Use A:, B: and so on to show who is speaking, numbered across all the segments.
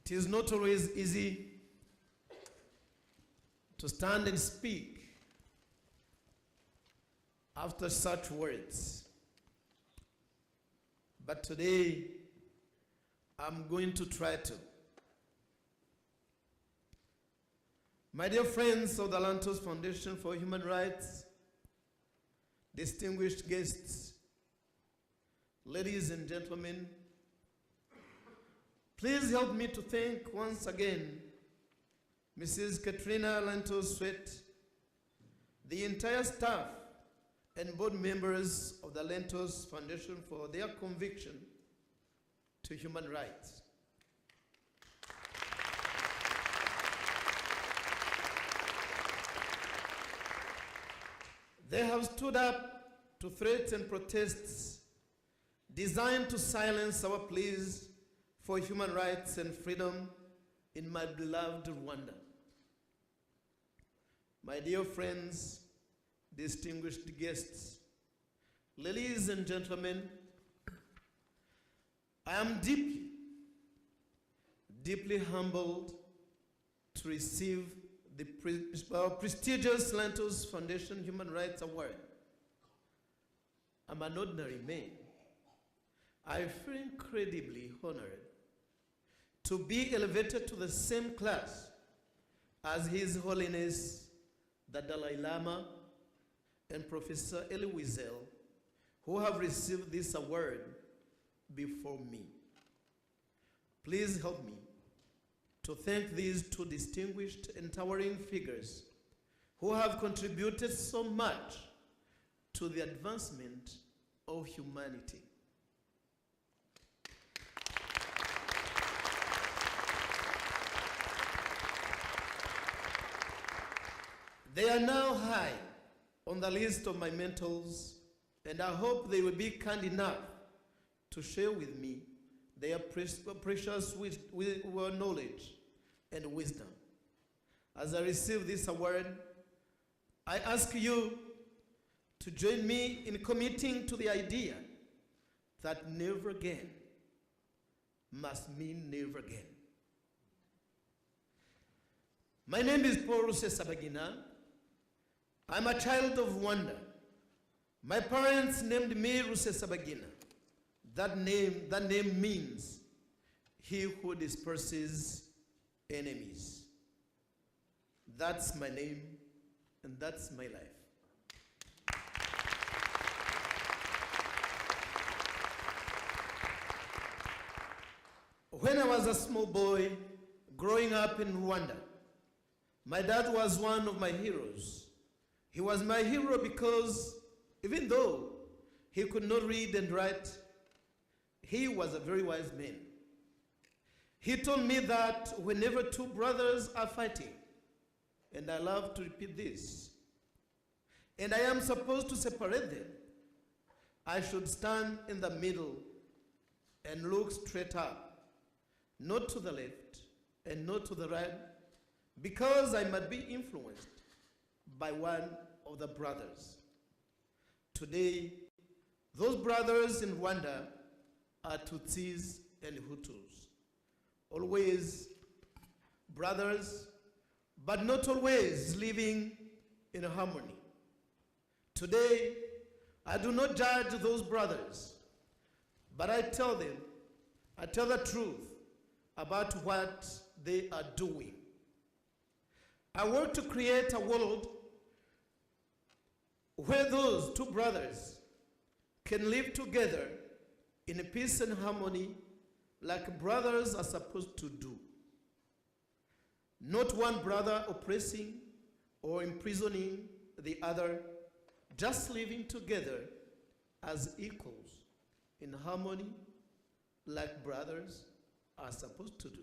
A: It is not always easy to stand and speak after such words. But today, I'm going to try to. My dear friends of the Lantos Foundation for Human Rights, distinguished guests, ladies and gentlemen, please help me to thank once again Mrs. Katrina Lantos Sweat, the entire staff and board members of the Lantos Foundation for their conviction to human rights. They have stood up to threats and protests designed to silence our pleas for human rights and freedom in my beloved Rwanda. My dear friends, distinguished guests, ladies and gentlemen, I am deeply humbled to receive the prestigious Lantos Foundation Human Rights Award. I'm an ordinary man. I feel incredibly honored to be elevated to the same class as His Holiness the Dalai Lama and Professor Elie Wiesel, who have received this award before me. Please help me to thank these two distinguished and towering figures who have contributed so much to the advancement of humanity. They are now high on the list of my mentors, and I hope they will be kind enough to share with me their precious knowledge and wisdom. As I receive this award, I ask you to join me in committing to the idea that never again must mean never again. My name is Paul Rusesabagina. I'm a child of Rwanda. My parents named me Rusesabagina. That name means he who disperses enemies. That's my name, and that's my life. When I was a small boy growing up in Rwanda, my dad was one of my heroes. He was my hero because even though he could not read and write, he was a very wise man. He told me that whenever two brothers are fighting, and I love to repeat this, and I am supposed to separate them, I should stand in the middle and look straight up, not to the left and not to the right, because I might be influenced by one of the brothers. Today, those brothers in Rwanda are Tutsis and Hutus. Always brothers, but not always living in harmony. Today, I do not judge those brothers, but I tell the truth about what they are doing. I work to create a world where those two brothers can live together in peace and harmony like brothers are supposed to do. Not one brother oppressing or imprisoning the other, just living together as equals in harmony like brothers are supposed to do.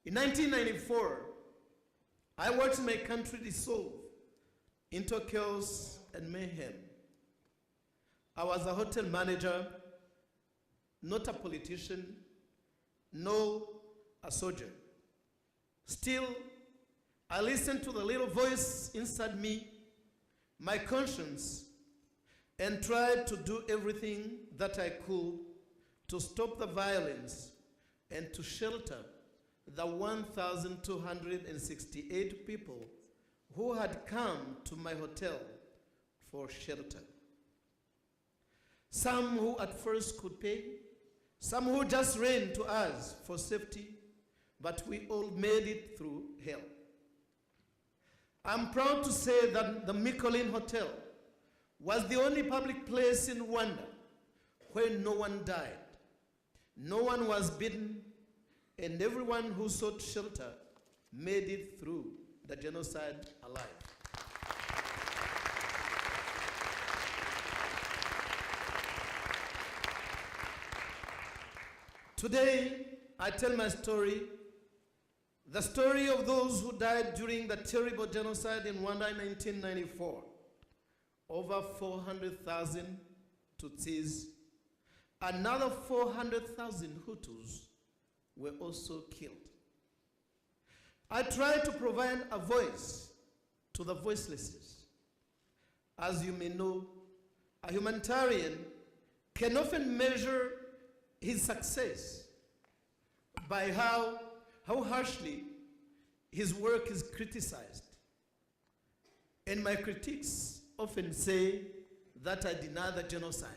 A: In 1994, I watched my country dissolve into chaos and mayhem. I was a hotel manager, not a politician, nor a soldier. Still, I listened to the little voice inside me, my conscience, and tried to do everything that I could to stop the violence and to shelter the 1,268 people who had come to my hotel for shelter. Some who at first could pay, some who just ran to us for safety, but we all made it through hell. I'm proud to say that the Mikolin Hotel was the only public place in Rwanda where no one died, no one was beaten, and everyone who sought shelter made it through the genocide alive. Today, I tell my story, the story of those who died during the terrible genocide in Rwanda in 1994. Over 400,000 Tutsis, another 400,000 Hutus were also killed. I try to provide a voice to the voiceless. As you may know, a humanitarian can often measure his success by how harshly his work is criticized. And my critics often say that I deny the genocide.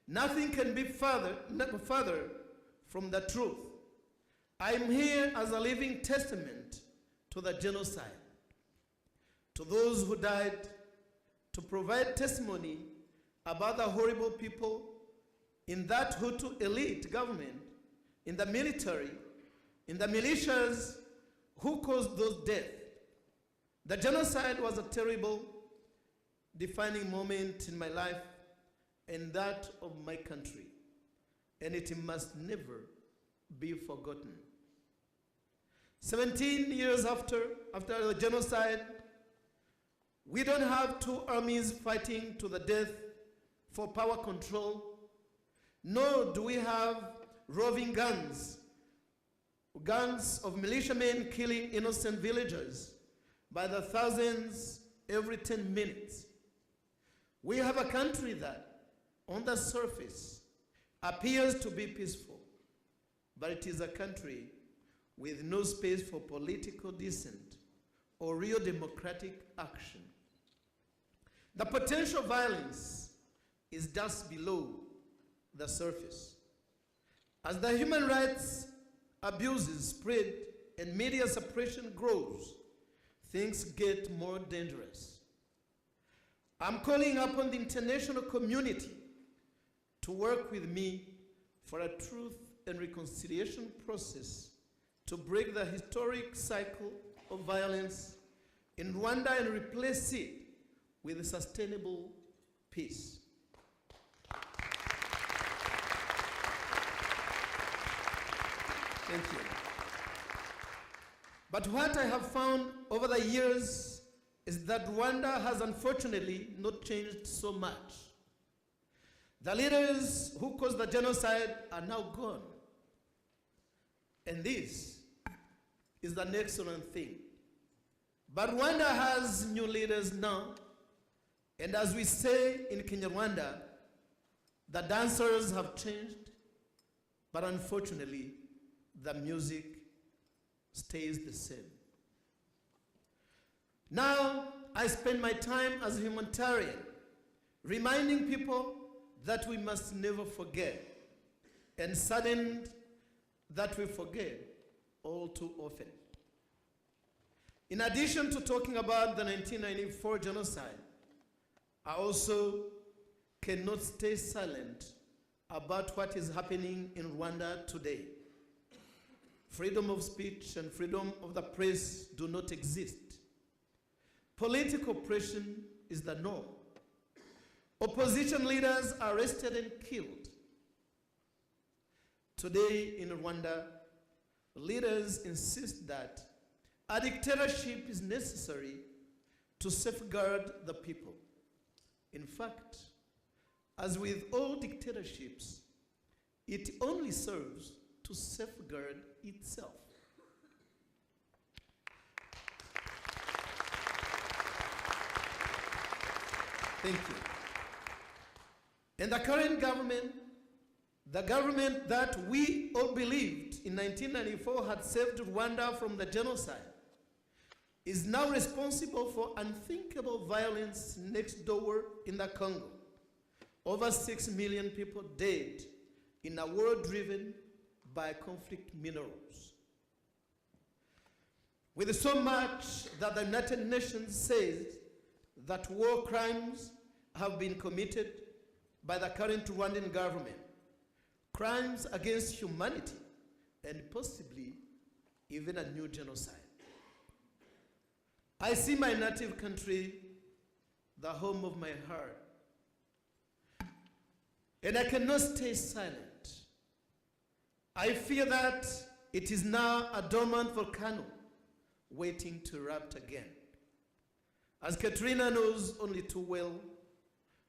A: Nothing can be further from the truth. I'm here as a living testament to the genocide, to those who died, to provide testimony about the horrible people in that Hutu elite government, in the military, in the militias who caused those deaths. The genocide was a terrible, defining moment in my life and that of my country, and it must never be forgotten. 17 years after the genocide, we don't have two armies fighting to the death for power control, nor do we have roving gangs of militiamen killing innocent villagers by the thousands every 10 minutes. We have a country that, on the surface, appears to be peaceful, but it is a country with no space for political dissent or real democratic action. The potential violence is just below the surface. As the human rights abuses spread and media suppression grows, things get more dangerous. I'm calling upon the international community to work with me for a truth and reconciliation process to break the historic cycle of violence in Rwanda and replace it with sustainable peace. Thank you. But what I have found over the years is that Rwanda has unfortunately not changed so much. The leaders who caused the genocide are now gone. And this is an excellent thing. But Rwanda has new leaders now. And as we say in Kinyarwanda, the dancers have changed, but unfortunately, the music stays the same. Now, I spend my time as a humanitarian, reminding people that we must never forget, and saddened that we forget all too often. In addition to talking about the 1994 genocide, I also cannot stay silent about what is happening in Rwanda today. Freedom of speech and freedom of the press do not exist. Political oppression is the norm. Opposition leaders are arrested and killed. Today in Rwanda, leaders insist that a dictatorship is necessary to safeguard the people. In fact, as with all dictatorships, it only serves to safeguard itself. Thank you. And the current government The government that we all believed in 1994 had saved Rwanda from the genocide is now responsible for unthinkable violence next door in the Congo. Over 6 million people dead in a world driven by conflict minerals. With so much that the United Nations says that war crimes have been committed by the current Rwandan government, crimes against humanity, and possibly even a new genocide. I see my native country, the home of my heart, and I cannot stay silent. I fear that it is now a dormant volcano waiting to erupt again. As Katrina knows only too well,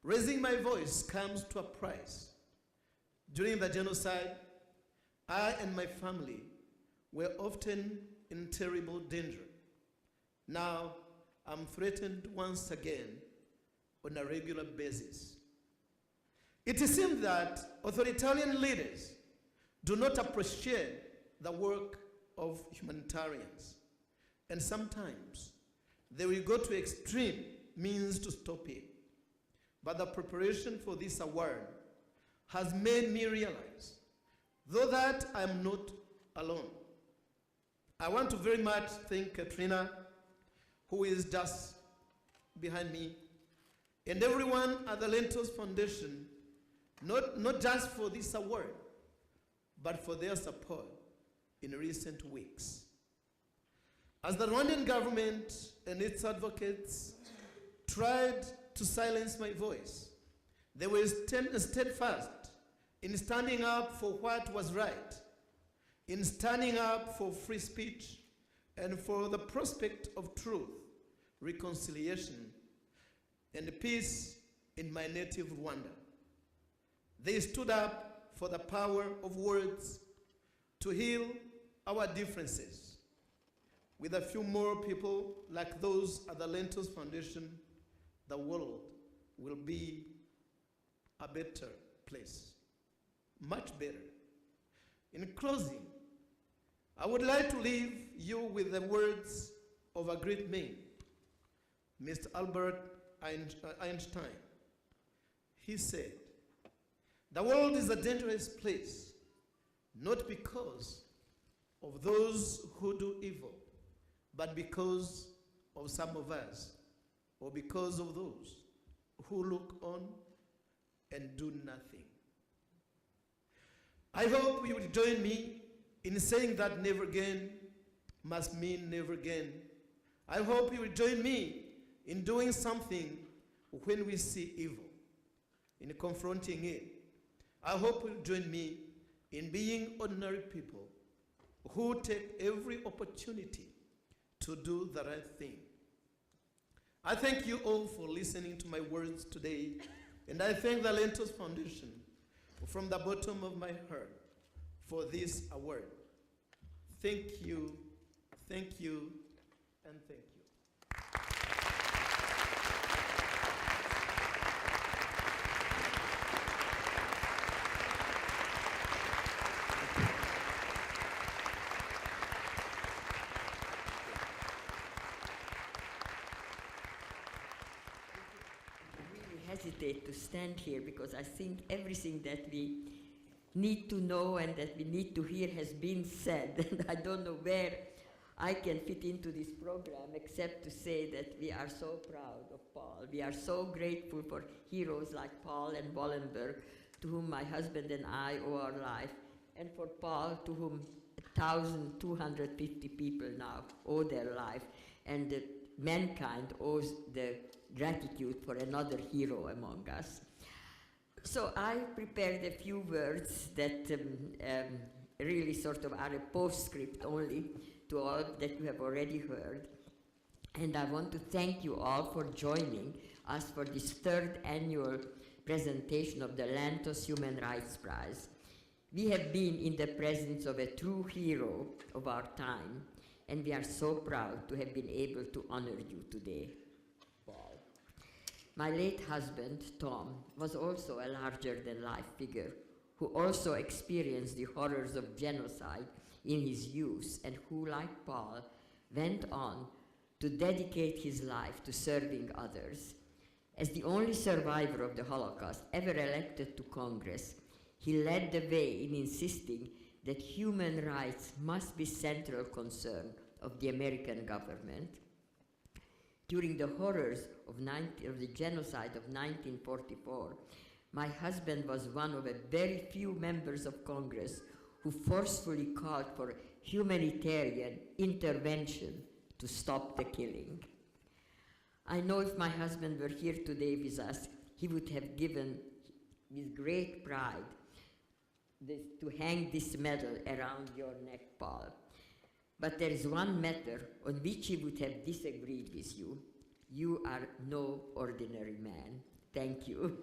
A: raising my voice comes to a price. During the genocide, I and my family were often in terrible danger. Now, I'm threatened once again on a regular basis. It seems that authoritarian leaders do not appreciate the work of humanitarians, and sometimes they will go to extreme means to stop it. But the preparation for this award has made me realize, though, that I am not alone. I want to very much thank Katrina, who is just behind me, and everyone at the Lantos Foundation, not just for this award, but for their support in recent weeks. As the Rwandan government and its advocates tried to silence my voice, they were steadfast in standing up for what was right, in standing up for free speech, and for the prospect of truth, reconciliation, and peace in my native Rwanda. They stood up for the power of words to heal our differences. With a few more people like those at the Lantos Foundation, the world will be a better place, much better. In closing, I would like to leave you with the words of a great man, Mr. Albert Einstein. He said, "The world is a dangerous place, not because of those who do evil, but because of some of us, or because of those who look on and do nothing." I hope you will join me in saying that never again must mean never again. I hope you will join me in doing something when we see evil, in confronting it. I hope you'll join me in being ordinary people who take every opportunity to do the right thing. I thank you all for listening to my words today, and I thank the Lantos Foundation from the bottom of my heart for this award. Thank you, and thank you.
B: Hesitate to stand here because I think everything that we need to know and that we need to hear has been said, and I don't know where I can fit into this program except to say that we are so proud of Paul. We are so grateful for heroes like Paul and Wallenberg, to whom my husband and I owe our life, and for Paul, to whom 1,250 people now owe their life, and mankind owes the gratitude for another hero among us. So I prepared a few words that really sort of are a postscript only to all that you have already heard. And I want to thank you all for joining us for this third annual presentation of the Lantos Human Rights Prize. We have been in the presence of a true hero of our time, and we are so proud to have been able to honor you today. My late husband, Tom, was also a larger-than-life figure who also experienced the horrors of genocide in his youth and who, like Paul, went on to dedicate his life to serving others. As the only survivor of the Holocaust ever elected to Congress, he led the way in insisting that human rights must be central concern of the American government. During the horrors of the genocide of 1944, my husband was one of a very few members of Congress who forcefully called for humanitarian intervention to stop the killing. I know if my husband were here today with us, he would have given with great pride to hang this medal around your neck, Paul. But there is one matter on which he would have disagreed with you. You are no ordinary man. Thank you.